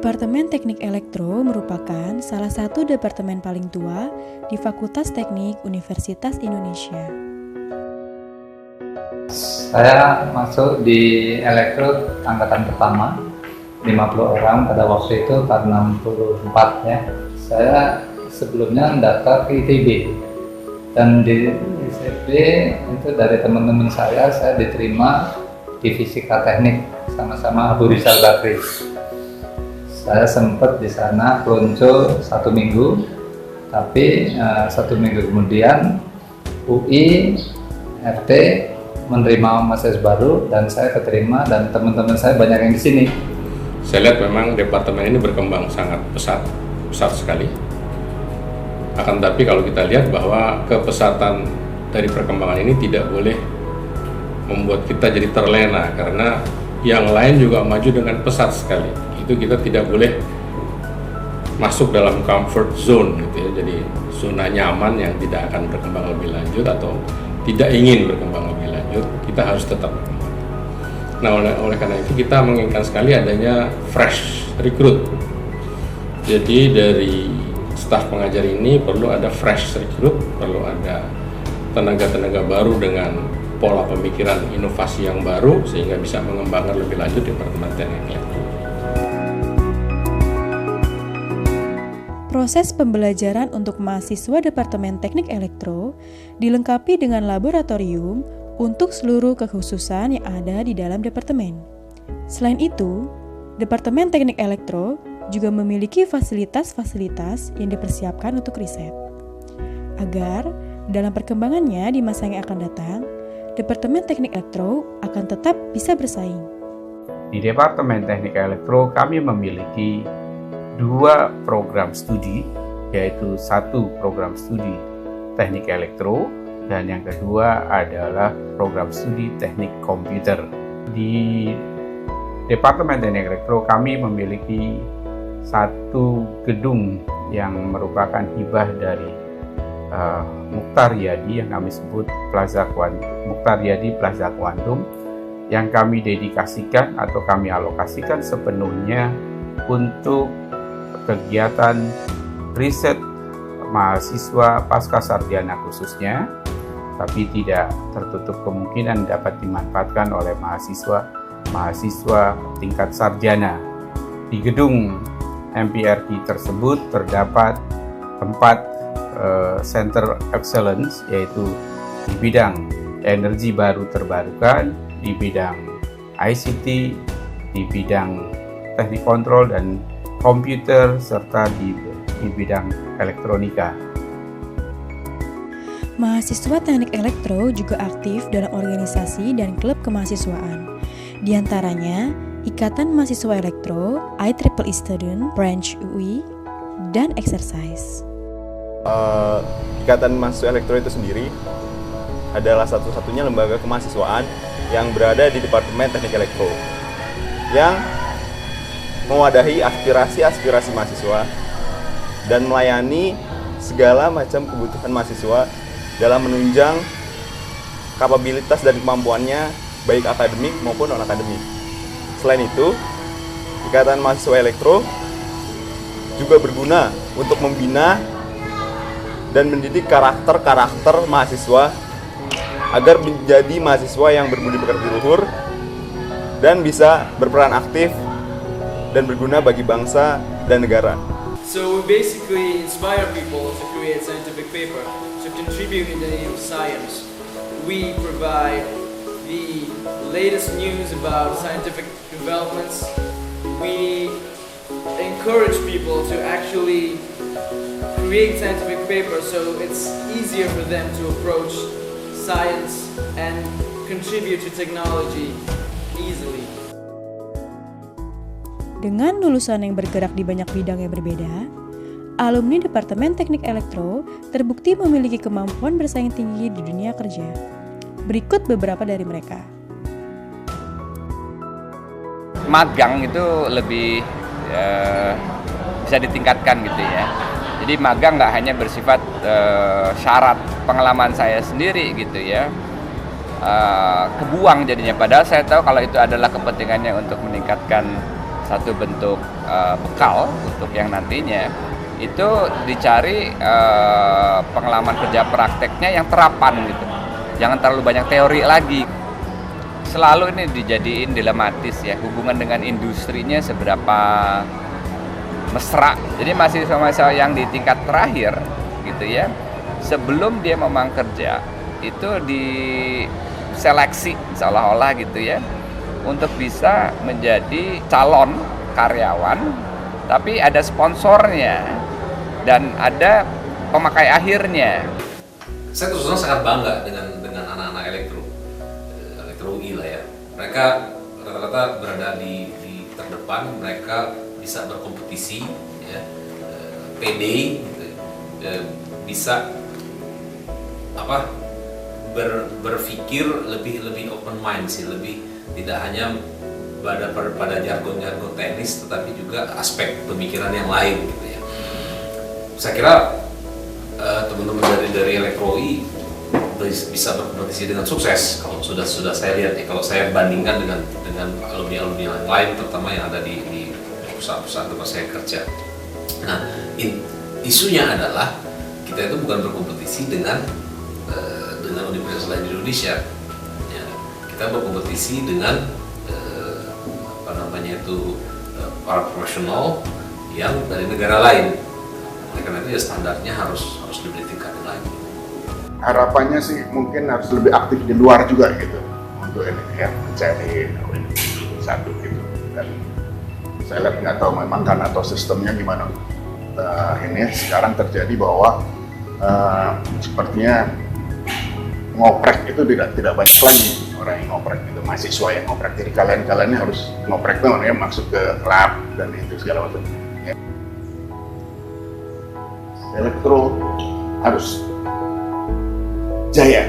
Departemen Teknik Elektro merupakan salah satu departemen paling tua di Fakultas Teknik Universitas Indonesia. Saya masuk di elektro angkatan pertama, 50 orang pada waktu itu, karena 64 ya. Saya sebelumnya daftar ke ITB, dan di ITB itu dari teman-teman saya diterima di Fisika Teknik sama-sama Abu Rizal Bakri. Saya sempat di sana peluncuр 1 minggu, tapi 1 minggu kemudian UI FT menerima mahasiswa baru dan saya keterima, dan teman-teman saya banyak yang di sini. Saya lihat memang departemen ini berkembang sangat pesat sekali. Akan tapi kalau kita lihat bahwa kepesatan dari perkembangan ini tidak boleh membuat kita jadi terlena, karena yang lain juga maju dengan pesat sekali. Itu kita tidak boleh masuk dalam comfort zone gitu ya, jadi zona nyaman yang tidak akan berkembang lebih lanjut atau tidak ingin berkembang lebih lanjut. Kita harus tetap berkembang. Nah, oleh karena itu kita menginginkan sekali adanya fresh recruit. Jadi dari staf pengajar ini perlu ada fresh recruit, perlu ada tenaga-tenaga baru dengan pola pemikiran inovasi yang baru sehingga bisa mengembangkan lebih lanjut Departemen Teknik Elektro. Proses pembelajaran untuk mahasiswa Departemen Teknik Elektro dilengkapi dengan laboratorium untuk seluruh kekhususan yang ada di dalam departemen. Selain itu, Departemen Teknik Elektro juga memiliki fasilitas-fasilitas yang dipersiapkan untuk riset. Agar dalam perkembangannya di masa yang akan datang, Departemen Teknik Elektro akan tetap bisa bersaing. Di Departemen Teknik Elektro kami memiliki 2 program studi, yaitu 1 program studi Teknik Elektro dan yang kedua adalah program studi Teknik Komputer. Di Departemen Teknik Elektro kami memiliki 1 gedung yang merupakan hibah dari Mukhtar Yadi yang kami sebut Mukhtar Yadi Plaza Quantum, yang kami dedikasikan atau kami alokasikan sepenuhnya untuk kegiatan riset mahasiswa pasca sarjana khususnya, tapi tidak tertutup kemungkinan dapat dimanfaatkan oleh mahasiswa tingkat sarjana. Di gedung MPRT tersebut terdapat 4 Center Excellence, yaitu di bidang energi baru terbarukan, di bidang ICT, di bidang teknik kontrol dan komputer, serta di bidang elektronika. Mahasiswa Teknik Elektro juga aktif dalam organisasi dan klub kemahasiswaan. Di antaranya, Ikatan Mahasiswa Elektro, IEEE Student, Branch UI, dan Exercise. Ikatan Mahasiswa Elektro itu sendiri adalah satu-satunya lembaga kemahasiswaan yang berada di Departemen Teknik Elektro yang mewadahi aspirasi mahasiswa dan melayani segala macam kebutuhan mahasiswa dalam menunjang kapabilitas dan kemampuannya baik akademik maupun non-akademik. Selain itu, Ikatan Mahasiswa Elektro juga berguna untuk membina dan mendidik karakter mahasiswa agar menjadi mahasiswa yang berbudi pekerti luhur dan bisa berperan aktif dan berguna bagi bangsa dan negara. So we basically inspire people to create scientific paper, to contribute in the name of science. We provide the latest news about scientific developments. We encourage people to actually create scientific papers so it's easier for them to approach science and contribute to technology easily. Dengan lulusan yang bergerak di banyak bidang yang berbeda, alumni Departemen Teknik Elektro terbukti memiliki kemampuan bersaing tinggi di dunia kerja. Berikut beberapa dari mereka. Magang itu lebih bisa ditingkatkan gitu ya. Jadi magang nggak hanya bersifat syarat pengalaman saya sendiri gitu ya, kebuang jadinya. Padahal saya tahu kalau itu adalah kepentingannya untuk meningkatkan satu bentuk bekal untuk yang nantinya itu dicari pengalaman kerja prakteknya yang terapan gitu. Jangan terlalu banyak teori lagi. Selalu ini dijadiin dilematis ya, hubungan dengan industrinya seberapa mesra. Jadi mahasiswa-mahasiswa yang di tingkat terakhir gitu ya, sebelum dia memang kerja itu diseleksi seolah-olah gitu ya untuk bisa menjadi calon karyawan, tapi ada sponsornya dan ada pemakai akhirnya. Saya terus terang sangat bangga dengan anak-anak elektro UI lah ya. Mereka rata-rata berada di terdepan, mereka bisa berkompetisi, ya, pede, gitu, bisa berpikir lebih open mind sih, lebih tidak hanya pada jargon teknis, tetapi juga aspek pemikiran yang lain gitu ya. Saya kira teman-teman dari Elektro UI bisa berkompetisi dengan sukses kalau sudah saya lihat ya. Kalau saya bandingkan dengan alumni yang lain, terutama yang ada di perusahaan tempat saya kerja. Nah, isunya adalah kita itu bukan berkompetisi dengan universitas lain di Indonesia. Ya, kita berkompetisi dengan para profesional yang dari negara lain. Oleh karena itu ya standarnya harus lebih ditingkatkan lagi. Harapannya sih mungkin harus lebih aktif di luar juga gitu untuk ini ya, mencari satu gitu. Dan saya lihat nggak tahu memang kan atau sistemnya gimana. Ini sekarang terjadi bahwa sepertinya ngoprek itu tidak banyak lagi orang yang ngoprek itu, mahasiswa yang ngoprek. Jadi kalian ini harus ngoprek tuh ya, masuk ke lab dan itu segala macam. Ya. Elektro harus jaya